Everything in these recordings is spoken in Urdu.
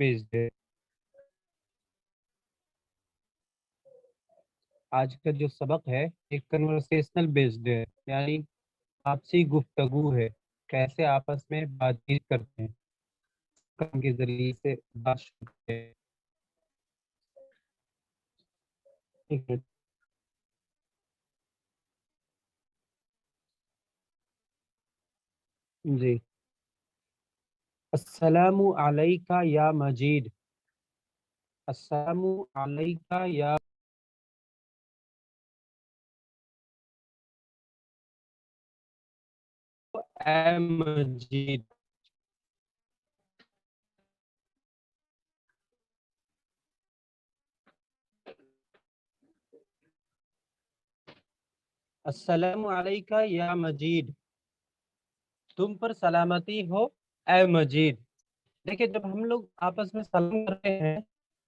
بیسڈ ہے. آج کا جو سبق ہے ایک کنورسیشنل بیسڈ ہے، یعنی آپسی گفتگو ہے، کیسے آپس میں بات چیت کرتے ہیں کام کے ذریعے سے بات شروع کرتے ہیں. ٹھیک ہے. جی. السلام علیکہ یا مجید. السلام علیکہ یا اے مجید. السلام علیکہ یا مجید، تم پر سلامتی ہو اے مجید. دیکھیں جب ہم لوگ آپس میں سلام کرتے ہیں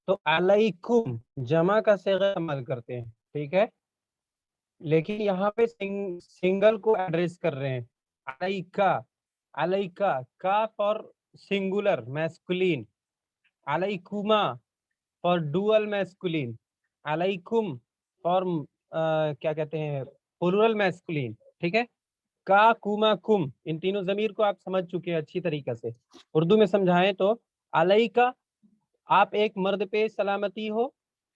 تو علیکم جمع کا صیغہ استعمال کرتے ہیں، ٹھیک ہے، لیکن یہاں پہ سنگل کو ایڈریس کر رہے ہیں. علیکہ، علیکہ کا فار سنگولر میسکولین، علیکما فار ڈوئل میسکولین، علیکم فار کیا کہتے ہیں پلورل میسکولین. ٹھیک ہے. کا کما کم ان تینوں ضمیر کو آپ سمجھ چکے ہیں اچھی طریقے سے. اردو میں سمجھائیں تو علیکہ آپ ایک مرد پہ سلامتی ہو،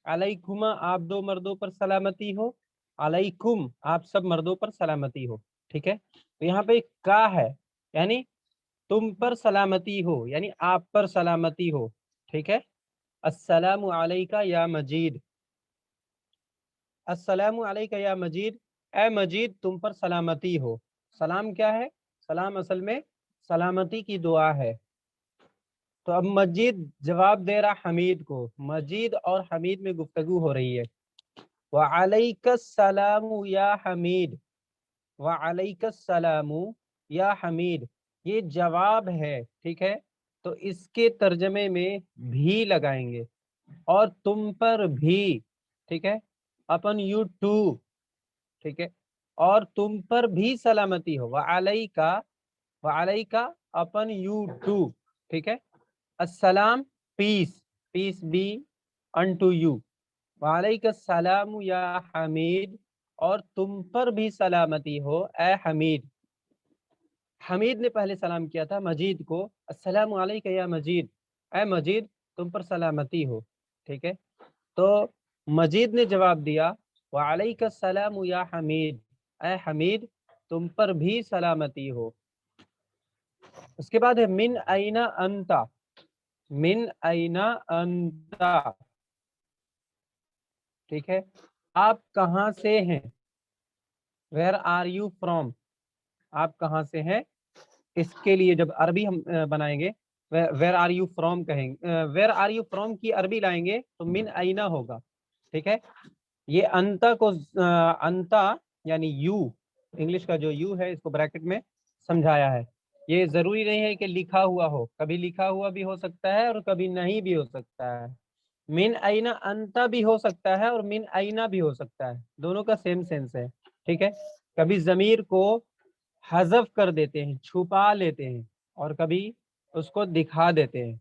علیکما آپ دو مردوں پر سلامتی ہو، علیکم آپ سب مردوں پر سلامتی ہو. ٹھیک ہے. تو یہاں پہ کا ہے یعنی تم پر سلامتی ہو، یعنی آپ پر سلامتی ہو. ٹھیک ہے. السلام علیکہ یا مجید. السلام علیکہ یا مجید، اے مجید تم پر سلامتی ہو. سلام کیا ہے؟ سلام اصل میں سلامتی کی دعا ہے. تو اب مجید جواب دے رہا حمید کو. مجید اور حمید میں گفتگو ہو رہی ہے. وعلیک السلام یا حمید، وعلیک السلام یا حمید یہ جواب ہے. ٹھیک ہے. تو اس کے ترجمے میں بھی لگائیں گے، اور تم پر بھی. ٹھیک ہے. اپن یو ٹو. ٹھیک ہے. اور تم پر بھی سلامتی ہو. وعلیکا، وعلیکا اپن یو ٹو. ٹھیک ہے. السلام پیس، پیس بی انٹو یو. وعلیک السلام یا حمید، اور تم پر بھی سلامتی ہو اے حمید. حمید نے پہلے سلام کیا تھا مجید کو. السلام علیکہ یا مجید، اے مجید تم پر سلامتی ہو. ٹھیک ہے. تو مجید نے جواب دیا وعلیک السلام یا حمید، اے حمید تم پر بھی سلامتی ہو. اس کے بعد ہے من این انتا. من این انتا. ٹھیک ہے. آپ کہاں سے ہیں؟ Where are you from. آپ کہاں سے ہیں؟ اس کے لیے جب عربی ہم بنائیں گے ویئر آر یو فرام کہیں گے. ویئر آر یو فرام کی عربی لائیں گے تو من اینا ہوگا. ٹھیک ہے. یہ انتا کو انتا یعنی یو، انگلش کا جو یو ہے اس کو بریکٹ میں سمجھایا ہے. یہ ضروری نہیں ہے کہ لکھا ہوا ہو، کبھی لکھا ہوا بھی ہو سکتا ہے اور کبھی نہیں بھی ہو سکتا ہے. من اینا انتا بھی ہو سکتا ہے اور من اینا بھی ہو سکتا ہے، دونوں کا سیم سینس ہے. ٹھیک ہے. کبھی ضمیر کو حذف کر دیتے ہیں، چھپا لیتے ہیں، اور کبھی اس کو دکھا دیتے ہیں.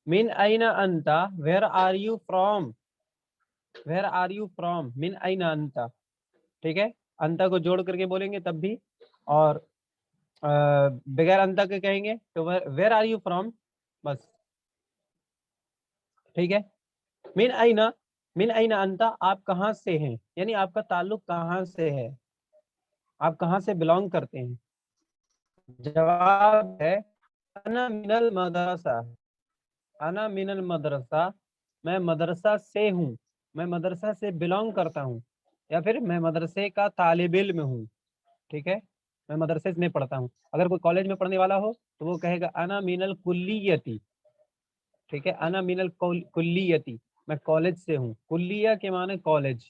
من اینا انتا، where are you from. Where are you from من اینا انتا. ٹھیک ہے. انتا کو جوڑ کر کے بولیں گے تب بھی، اور بغیر انتا کے کہیں گے تو ویئر آر یو فرام بس. ٹھیک ہے. من اینا، من اینا انتا آپ کہاں سے ہیں، یعنی آپ کا تعلق کہاں سے ہے، آپ کہاں سے بلونگ کرتے ہیں. جواب ہے انا من المدرسہ. انا من المدرسہ میں مدرسہ سے ہوں، میں مدرسہ سے بلونگ کرتا ہوں، یا پھر میں مدرسے کا طالب علم ہوں. ٹھیک ہے. میں مدرسے میں پڑھتا ہوں. اگر کوئی کالج میں پڑھنے والا ہو تو وہ کہے گا انا من الکلیتی. ٹھیک ہے. انا من الکلیتی میں کالج سے ہوں. کلیہ کے معنی کالج.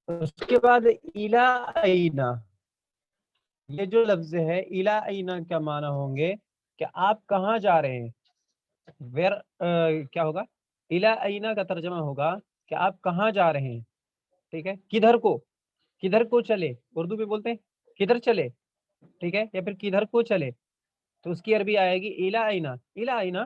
اس کے بعد الا اینا. یہ جو لفظ ہے الا اینا کیا معنی ہوں گے کہ آپ کہاں جا رہے ہیں. ویر کیا ہوگا؟ الا اینا کا ترجمہ ہوگا کہ آپ کہاں جا رہے ہیں. ٹھیک ہے. کدھر کو، کدھر کو چلے، اردو میں بولتے ہیں کدھر چلے. ٹھیک ہے. یا پھر کدھر کو چلے تو اس کی عربی آئے گی الا اینا. الا اینا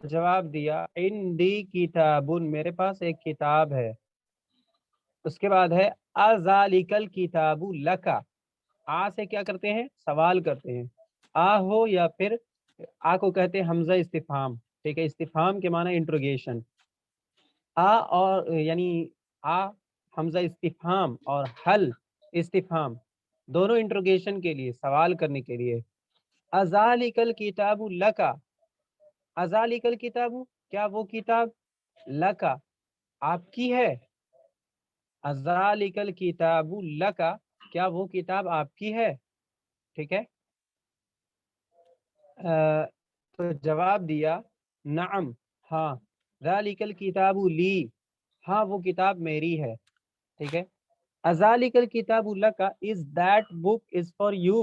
جواب دیا عندی کتابن، میرے پاس ایک کتاب ہے. اس کے بعد ہے اذالکل کتاب لکا. آ سے کیا کرتے ہیں؟ سوال کرتے ہیں. آ ہو یا پھر آ کو کہتے ہیں حمزہ استفہام. ٹھیک ہے، استفہام کے معنی انٹروگیشن. آ اور یعنی آ حمزہ استفہام اور حل استفہام دونوں انٹروگیشن کے لیے، سوال کرنے کے لیے. اذالکل کتاب لکا، اذالکل کتاب کیا وہ کتاب لکا آپ کی ہے؟ اذالکل کتاب لکا کیا وہ کتاب آپ کی ہے؟ ٹھیک ہے. تو جواب دیا نعم، ہاں. ذالک الکتاب لی، ہاں وہ کتاب میری ہے. ٹھیک ہے. ذالک الکتاب لک، is that book is for you,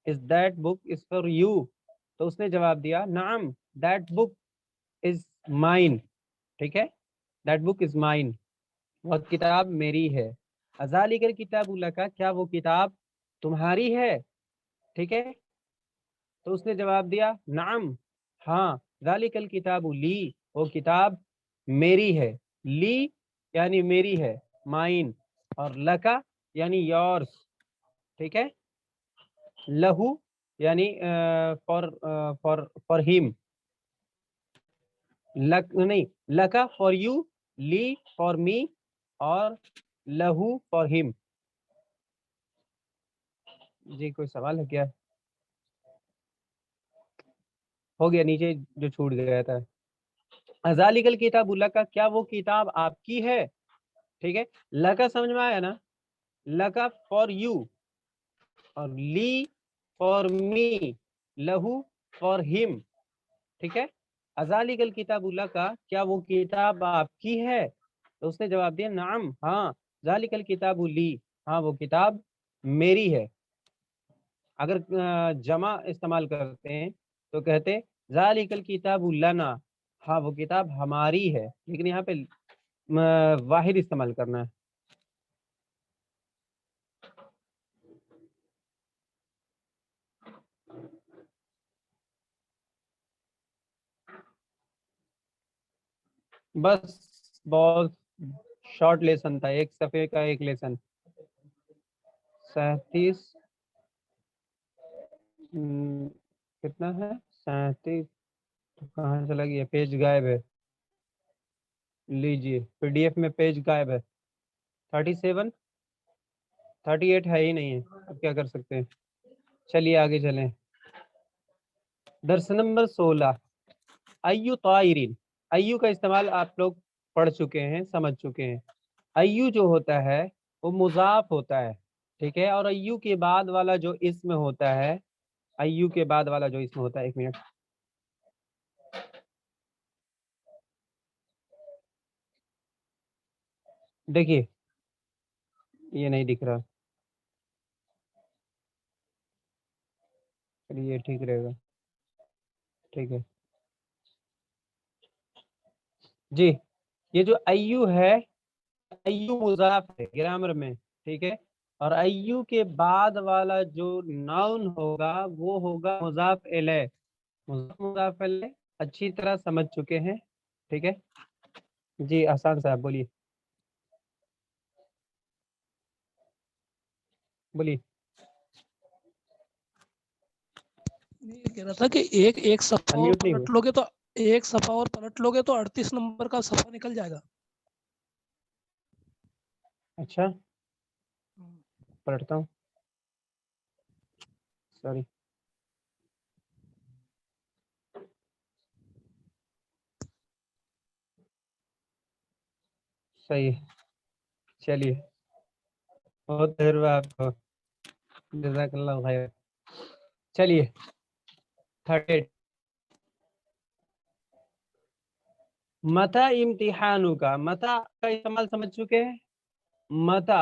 is that book is for you. تو اس نے جواب دیا نعم دیٹ بک از مائن. ٹھیک ہے، دیٹ بک از مائن، وہ کتاب میری ہے. ذالک الکتاب لک، کیا وہ کتاب تمہاری ہے؟ ٹھیک ہے. تو اس نے جواب دیا نعم، ہاں. ذالک الکتاب لی، وہ کتاب میری ہے. لی یعنی میری ہے، مائن. اور لکا یعنی یورس. ٹھیک ہے. لہو یعنی فار فار فار ہیم. لک نہیں، لکا فار یو، لی فار می، اور لہو فار ہیم. جی کوئی سوال ہے کیا؟ ہو گیا نیچے جو چھوٹ گیا تھا. ذالک الکتاب لکا، کیا وہ کتاب آپ کی ہے؟ ٹھیک ہے. لکا سمجھ میں آیا نا؟ لکا فار یو، اور لی فار می، لہو فار ہم. ٹھیک ہے. ذالک الکتاب لکا، کیا وہ کتاب آپ کی ہے؟ تو اس نے جواب دیا نعم، ہاں. ذالک الکتاب لی، ہاں وہ کتاب میری ہے. اگر جمع استعمال کرتے ہیں تو کہتے ذالک الکتاب لنا، ہاں وہ کتاب ہماری ہے. لیکن یہاں پہ واحد استعمال کرنا ہے. بس بہت شارٹ لیسن تھا، ایک صفحے کا ایک لیسن. 37 کتنا ہے؟ 37 کہاں چلا گیا؟ پیج غائب ہے. لیجیے پی ڈی ایف میں پیج غائب ہے. 37 38 ہے ہی نہیں ہے. اب کیا کر سکتے ہیں؟ چلیے آگے چلیں. درس نمبر 16 ایو طائرین. ایو کا استعمال آپ لوگ پڑھ چکے ہیں، سمجھ چکے ہیں. ایو جو ہوتا ہے وہ مضاف ہوتا ہے. ٹھیک ہے. اور ایو کے بعد والا جو اسم ہوتا ہے، ایو کے بعد والا جو اسم ہوتا ہے، ایک منٹ دیکھیے، یہ نہیں دکھ رہا. چلیے یہ ٹھیک رہے گا. ٹھیک ہے جی. یہ جو ایو ہے، ایو مضاف ہے گرامر میں. ٹھیک ہے. اور ایو کے بعد والا جو ناؤن ہوگا وہ ہوگا مضاف الیہ. مضاف الیہ اچھی طرح سمجھ چکے ہیں. ٹھیک ہے جی. احسان صاحب بولیے بولیے. یہ کہہ رہا تھا کہ ایک صفحہ اور انمیوٹ نہیں ہوئے. پلٹ لو گے تو ایک صفحہ اور پلٹ لو گے تو 38 نمبر کا صفحہ نکل جائے گا. اچھا پلٹتا ہوں. سوری. صحیح. چلیے بہت تجربہ آپ کو، جزاک اللہ خیر. چلیے 38 متا امتحانوں کا. متا کا استعمال سمجھ چکے ہیں. متا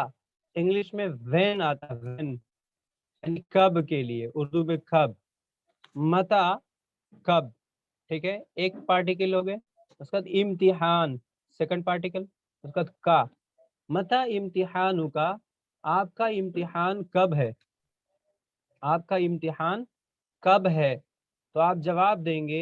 انگلش میں وین آتا ہے، وین یعنی کب کے لیے. اردو میں کب. متا کب. ٹھیک ہے. ایک پارٹیکل ہو گئے. اس کے بعد امتحان سیکنڈ پارٹیکل. اس کے بعد کا. متا امتحانوں کا، آپ کا امتحان کب ہے؟ آپ کا امتحان کب ہے؟ تو آپ جواب دیں گے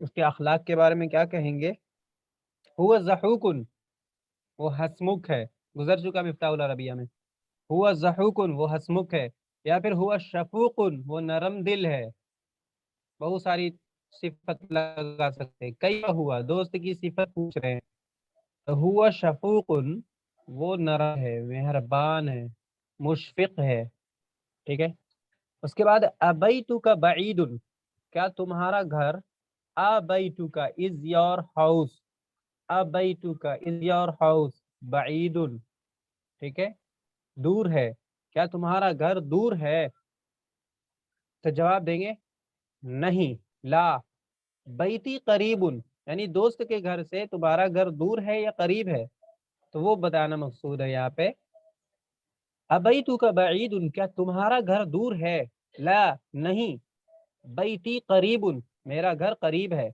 اس کے اخلاق کے بارے میں کیا کہیں گے؟ ہوا ضحوکن، وہ ہسمکھ ہے، گزر چکا مفتاح العربیہ میں. ہوا ضحوکن، وہ ہسمکھ ہے، یا پھر ہوا شفوقن، وہ نرم دل ہے. بہت ساری صفت لگا سکتے ہیں. کئی ہوا دوست کی صفت پوچھ رہے ہیں. ہوا شفوقن، وہ نرم ہے، مہربان ہے، مشفق ہے. ٹھیک ہے. اس کے بعد ابیتو کا بعید، کیا تمہارا گھر، ابیتو کا از یور ہاؤس، ابیتو کا از یور ہاؤس بعید، ٹھیک ہے، دور ہے. کیا تمہارا گھر دور ہے؟ تو جواب دیں گے نہیں، لا. بیتی قریب، یعنی دوست کے گھر سے تمہارا گھر دور ہے یا قریب ہے، تو وہ بتانا مقصود ہے یہاں پہ. ابیتو کا بعید، کیا تمہارا گھر دور ہے؟ لا، نہیں. بیتی قریب، میرا گھر قریب ہے.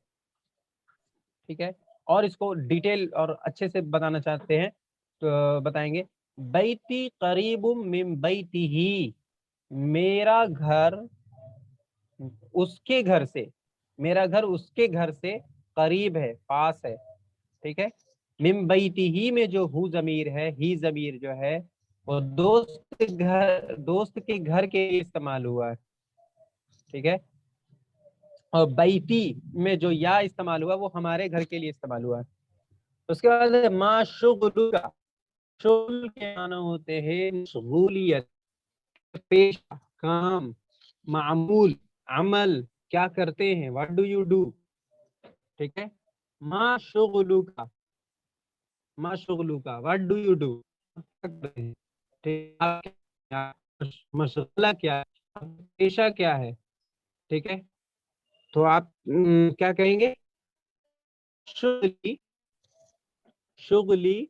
ٹھیک ہے. اور اس کو ڈیٹیل اور اچھے سے بتانا چاہتے ہیں تو بتائیں گے بیتی قریب من بیتی ہی، میرا گھر اس کے گھر سے، میرا گھر اس کے گھر سے قریب ہے، پاس ہے. ٹھیک ہے. من بیتی ہی میں جو ہو ضمیر ہے، ہی ضمیر جو ہے وہ دوست کے گھر کے لیے استعمال ہوا ہے. ٹھیک ہے. اور بیتی میں جو یا استعمال ہوا وہ ہمارے گھر کے لیے استعمال ہوا ہے. اس کے بعد ما شغل کا، شغل کے معنی ہوتے ہیں مشغولیت، پیشہ، کام، معمول، عمل، کیا کرتے ہیں، what do you do. ٹھیک ہے. ما شغل کا، ما شغل کا what do you do. مشغلہ کیا ہے، پیشہ کیا ہے. ٹھیک ہے. تو آپ کیا کہیں گے؟ شغلی، شغلی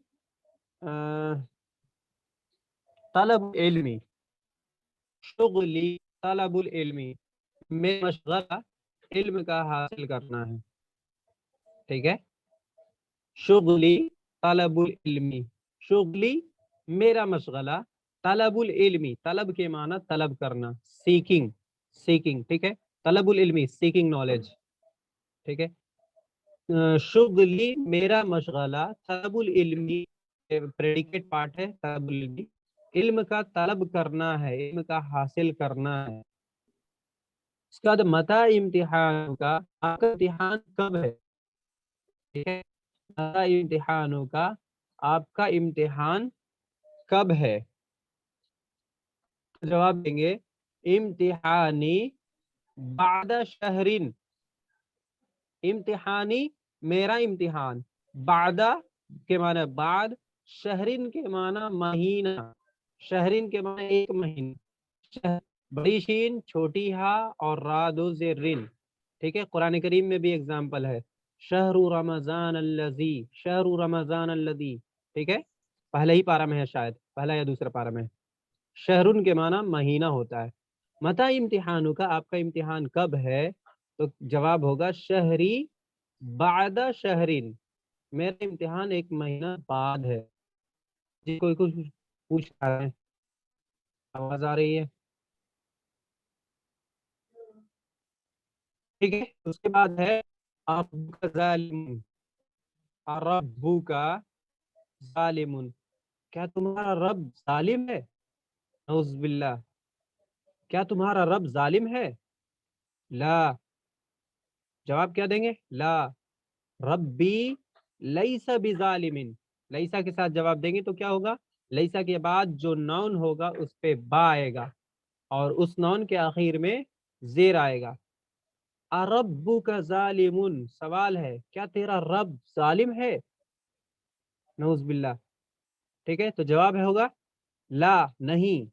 طلب علمی، شغلی طلب العلمی، میں مشغلہ علم کا حاصل کرنا ہے. ٹھیک ہے. شغلی طلب العلمی، شغلی میرا مشغلہ، طلب العلمی، طلب کے معنی طلب کرنا، سیکنگ، سیکنگ. ٹھیک ہے. طلب العلمی، سیکنگ نالج. ٹھیک ہے. شغلی میرا مشغلہ، طلب العلمی پریڈیکیٹ پارٹ ہے، طلب العلمی، علم کا طلب کرنا ہے، علم کا حاصل کرنا ہے. اس کے بعد متا امتحان کا، آپ کا امتحان کب ہے. ٹھیک ہے. متا امتحانوں کا، آپ کا امتحان کب ہے. جواب دیں گے امتحانی بعد شہرین، امتحانی میرا امتحان، بعد کے معنی بعد، شہرین کے معنی مہینہ، شہرین کے معنی ایک مہینہ، بڑی شین چھوٹی ہا اور را دو زرین. ٹھیک ہے. قرآن کریم میں بھی اگزامپل ہے، شہر رمضان الذی، شہر رمضان الذی. ٹھیک ہے. پہلے ہی پارہ میں ہے، شاید پہلا یا دوسرا پارہ میں. شہرن کے معنی مہینہ ہوتا ہے. متا امتحانوں کا، آپ کا امتحان کب ہے، تو جواب ہوگا شہری بعد شہرین، میرا امتحان ایک مہینہ بعد ہے. جی کوئی کچھ پوچھ رہا ہے؟ آواز آ رہی ہے؟ ٹھیک ہے. اس کے بعد ہے ربک ظالم، ربک ظالم، کیا تمہارا رب ظالم ہے. نعوذ باللہ، کیا تمہارا رب ظالم ہے. لا، جواب کیا دیں گے؟ لا، ربی لیس بظالم. لیسا کے ساتھ جواب دیں گے تو کیا ہوگا؟ لیسا کے بعد جو نون ہوگا اس پہ با آئے گا اور اس نون کے آخر میں زیر آئے گا. اربک ظالم، سوال ہے کیا تیرا رب ظالم ہے. نعوذ باللہ. ٹھیک ہے. تو جواب ہوگا لا، نہیں.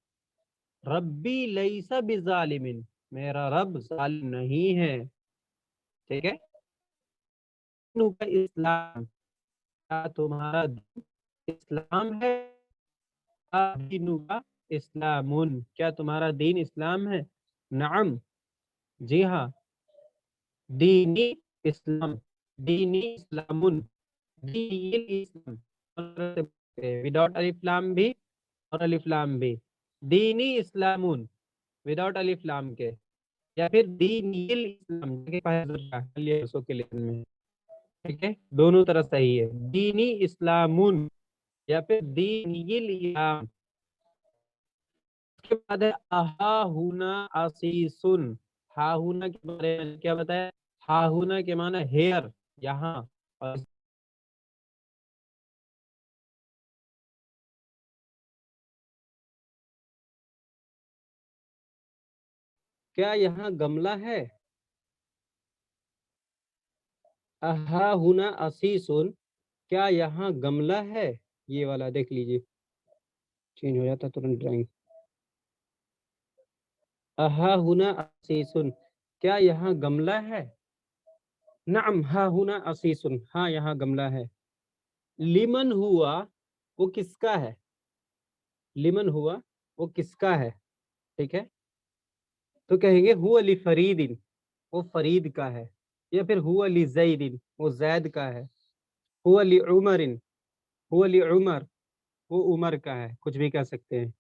ربی لیس بظالم، میرا رب ظالم نہیں ہے. ٹھیک ہے. اسلام، کیا تمہارا دین اسلام ہے. اسلام، کیا تمہارا دین اسلام ہے. نعم، جی ہاں. دینی اسلام، دینی اسلام، دینی اسلام وداؤٹ الف لام بھی اور الف لام بھی. دینی اسلام وداؤٹ الف لام کے. یا پھر دینی الاسلام کے لیے میں، ٹھیک ہے، دونوں طرح صحیح ہے، دینی اسلامون یا پھر دینی الاسلام۔ اس کے بعد ہے اہا ہونا اسیسن، ہا ہونا کے بارے میں کیا بتایا؟ ہا ہونا کے معنی ہیئر، یہاں، اور کیا یہاں گملہ ہے؟ اہا ہونا اسیسن، کیا یہاں گملہ ہے؟ یہ والا دیکھ لیجئے، چینج ہو جاتا ترنت ڈرائنگ۔ اہا ہونا اسیسن، کیا یہاں گملہ ہے؟ نعم ہا ہونا اسیسن، ہاں یہاں گملہ ہے۔ لمن ہوا، وہ کس کا ہے؟ لمن ہوا، وہ کس کا ہے؟ ٹھیک ہے، تو کہیں گے ہوا لفرید، وہ فرید کا ہے، یا پھر ہوا لزید، وہ زید کا ہے، ہوا لعمر، ہوا لعمر، وہ عمر کا ہے، کچھ بھی کہہ سکتے ہیں۔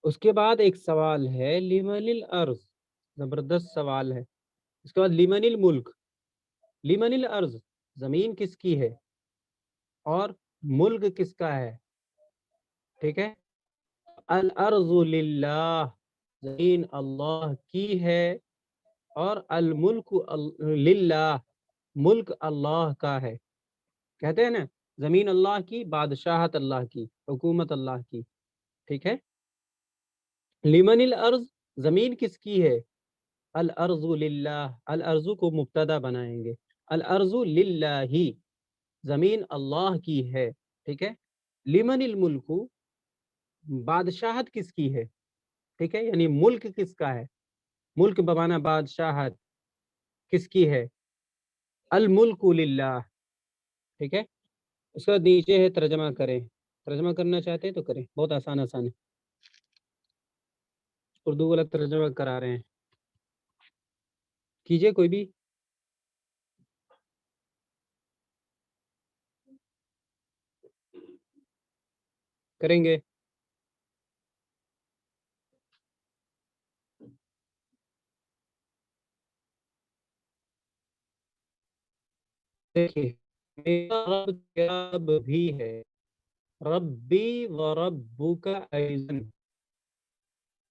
اس کے بعد ایک سوال ہے لمن الارض، زبردست سوال ہے۔ اس کے بعد لمن الملک، لمن الارض، زمین کس کی ہے اور ملک کس کا ہے؟ ٹھیک ہے، الارض للہ، زمین اللہ کی ہے، اور الملک للہ، ملک اللہ کا ہے۔ کہتے ہیں نا زمین اللہ کی، بادشاہت اللہ کی، حکومت اللہ کی، ٹھیک ہے۔ لمن الارض، زمین کس کی ہے؟ الارض للہ، الارض کو مبتدا بنائیں گے، الارض للہ، زمین اللہ کی ہے، ٹھیک ہے۔ لمن الملک، بادشاہت کس کی ہے؟ ٹھیک ہے، یعنی ملک کس کا ہے؟ ملک بمانا بادشاہت کس کی ہے؟ الملک للہ، ٹھیک ہے۔ اس کا نیچے ہے ترجمہ کریں، ترجمہ کرنا چاہتے ہیں تو کریں، بہت آسان آسان ہے، اردو والا ترجمہ کرا رہے ہیں، کیجئے کوئی بھی۔ کریں گے؟ دیکھیے، میرا رب تیرا رب بھی ہے، ربی و ربک ایضا،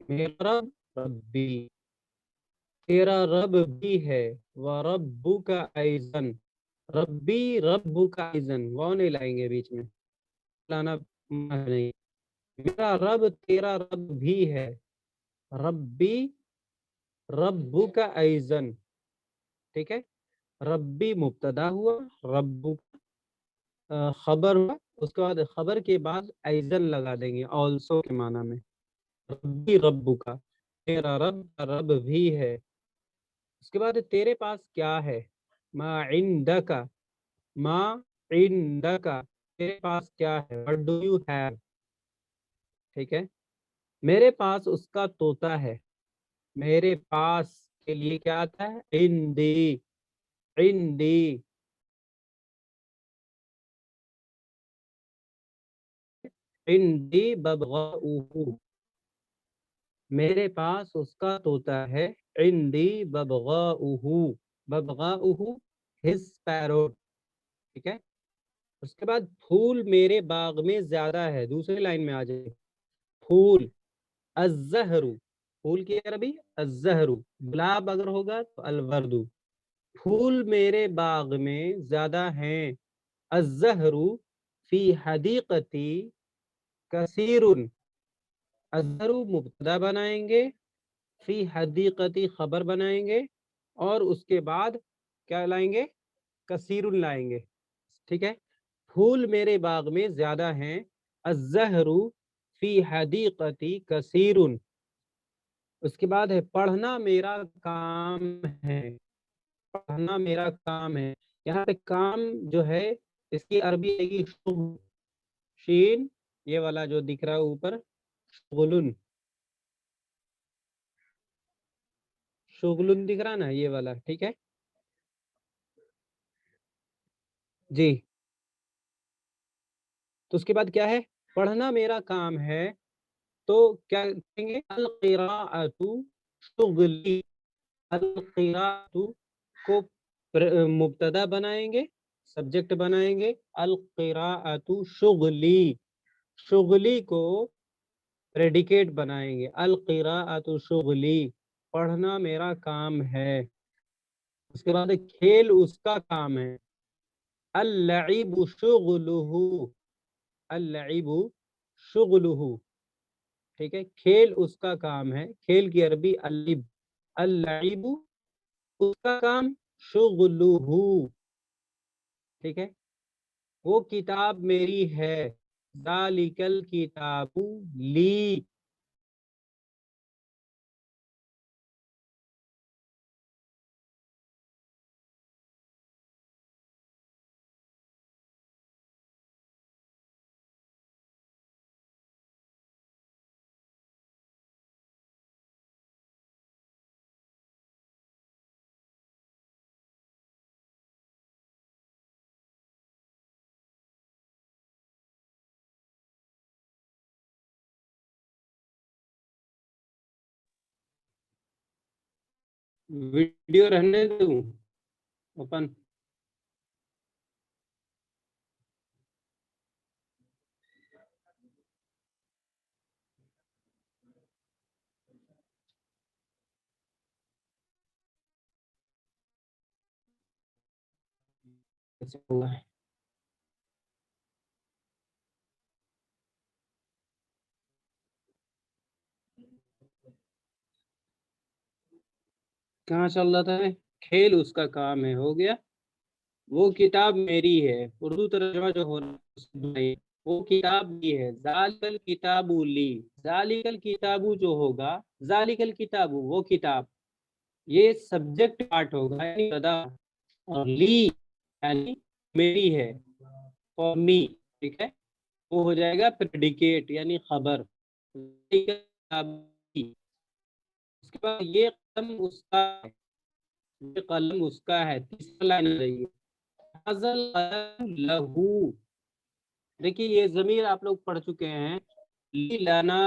میرا رب ربی، تیرا رب بھی ہے، و ربک ایضا، ربی ربک ایضا، وہ نہیں لائیں گے بیچ میں، لانا نہیں، میرا رب تیرا رب بھی ہے، ربی ربک ایضا، ٹھیک ہے۔ ربی مبتدا ہوا، ربک خبر ہوا، اس کے بعد خبر کے بعد ایضا لگا دیں گے، آلسو کے معنی میں، ربی رب کا، تیرا رب کا رب بھی ہے۔ اس کے بعد تیرے پاس کیا ہے؟ ما عندک، ما عندک، تیرے پاس کیا ہے؟ what do you have، ٹھیک ہے۔ میرے پاس اس کا طوطا ہے، میرے پاس کے لیے کیا آتا ہے؟ عندی، عندی، عندی ببغاؤہ، میرے پاس اس کا طوطا ہے، عندی ببغاؤہ، ببغاؤہ his parrot، ٹھیک ہے۔ اس کے بعد پھول میرے باغ میں زیادہ ہے، دوسری لائن میں آ جائے، پھول، الزہر، پھول کی عربی الزہر، گلاب اگر ہوگا تو الورد، پھول میرے باغ میں زیادہ ہیں، الزہر فی حدیقتی کثیر، الزہر مبتدا بنائیں گے، فی حدیقتی خبر بنائیں گے، اور اس کے بعد کیا لائیں گے؟ کثیر لائیں گے، ٹھیک ہے۔ پھول میرے باغ میں زیادہ ہیں، الزہر فی حدیقتی کثیر، اس کے بعد ہے پڑھنا میرا کام ہے، پڑھنا میرا کام ہے، یہاں پہ کام جو ہے اس کی عربی ہے گی شغل، شین یہ والا جو دکھ رہا ہے اوپر، شغلن، شغلن دکھ رہا نا یہ والا، ٹھیک ہے جی۔ تو اس کے بعد کیا ہے؟ پڑھنا میرا کام ہے، تو کیا کہیں گے؟ القراءۃ شغلی، القراءۃ کو مبتدا بنائیں گے، سبجیکٹ بنائیں گے، القراءۃ شغلی، شغلی کو پریڈیکیٹ بنائیں گے، القراءۃ شغلی، پڑھنا میرا کام ہے۔ اس کے بعد کھیل اس کا کام ہے، اللعب شغلہ، اللعب شغلہ، ٹھیک ہے، کھیل اس کا کام ہے، کھیل کی عربی اللعب، اللعب اس کا کام، شغلہ، ٹھیک ہے، وہ کتاب میری ہے، ذالک الکتاب لی، ویڈیو رہنے دوں اوپن؟ کہاں چل رہا تھا؟ کھیل اس کا کام ہے، ہو گیا، وہ کتاب میری ہے، اردو ترجمہ جو ہو رہا ہے وہ کتاب بھی ہے، ذالک الکتاب لی، ذالک الکتاب جو ہوگا، ذالک الکتاب وہ کتاب، یہ سبجیکٹ پارٹ ہوگا یعنی مبتدا، اور لی یعنی میری ہے، فار می، ٹھیک ہے، وہ ہو جائے گا پریڈیکیٹ یعنی خبر، اس کے بعد یہ قلم اس کا ہے، یہ قلم اس کا ہے، تیسرا لائن آ رہی ہے، حاضل قلم لہو، دیکھیے یہ ضمیر آپ لوگ پڑھ چکے ہیں، لی لنا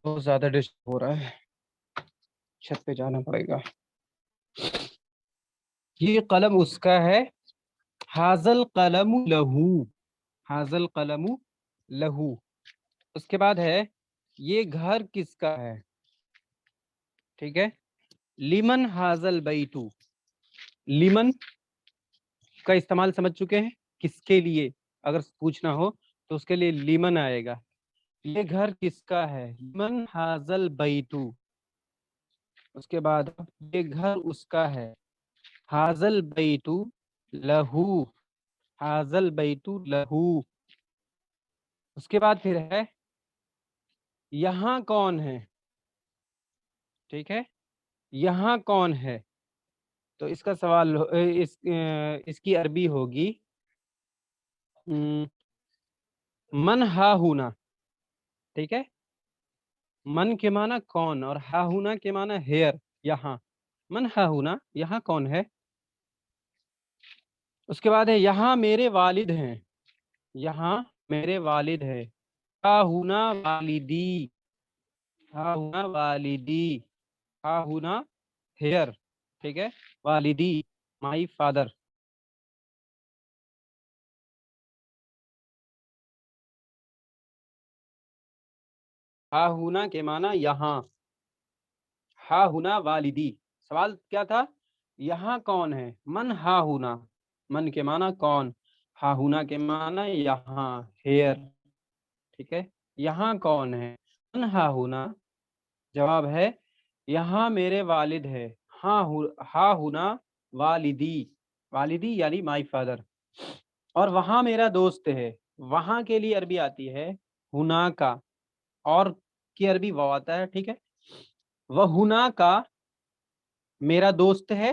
بہت زیادہ ڈسٹرب ہو رہا ہے، چھت پہ جانا پڑے گا، یہ قلم اس کا ہے، حاضل قلم لہو، حاضل قلم لہو، اس کے بعد ہے یہ گھر کس کا ہے، ٹھیک ہے، لیمن حاضل بیتو، لیمن کا استعمال سمجھ چکے ہیں، کس کے لیے اگر پوچھنا ہو تو اس کے لیے لیمن آئے گا، یہ گھر کس کا ہے، لیمن حاضل بیتو، اس کے بعد یہ گھر اس کا ہے، حاضل بیتو لہو، حاضل بیتو لہو، اس کے بعد پھر ہے یہاں کون ہے، ٹھیک ہے، یہاں کون ہے، تو اس کا سوال اس کی عربی ہوگی من ہا ہونا، ٹھیک ہے، من کے معنی کون اور ہا ہونا کے معنی ہیئر، یہاں، من ہا ہونا، یہاں کون ہے، اس کے بعد ہے یہاں میرے والد ہیں، یہاں میرے والد ہیں، ہا ہونا والدی، ہا ہونا والدی، ہا ہونا ہیئر، ٹھیک ہے، والدی مائی فادر، ہا ہونا کے معنی یہاں، ہا ہونا والدی، سوال کیا تھا، یہاں کون ہے، من ہا ہونا، من کے معنی کون، ہا ہونا کے معنی یہاں، ہیئر، ٹھیک ہے، یہاں کون ہے، من ہا ہونا، جواب ہے یہاں میرے والد ہے، ہا ہونا والدی، والدی یعنی مائی فادر، اور وہاں میرا دوست ہے، وہاں کے لیے عربی آتی ہے ہونا کا، اور کی عربی وہ آتا ہے، ٹھیک ہے، وہ ہونا کا میرا دوست ہے،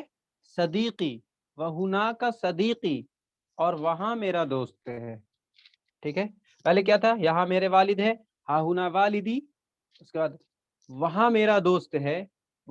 صدیقی، وہ ہونا کا صدیقی، اور وہاں میرا دوست ہے، ٹھیک ہے، پہلے کیا تھا، یہاں میرے والد ہے، ہا ہونا والدی، اس کے بعد وہاں میرا دوست ہے،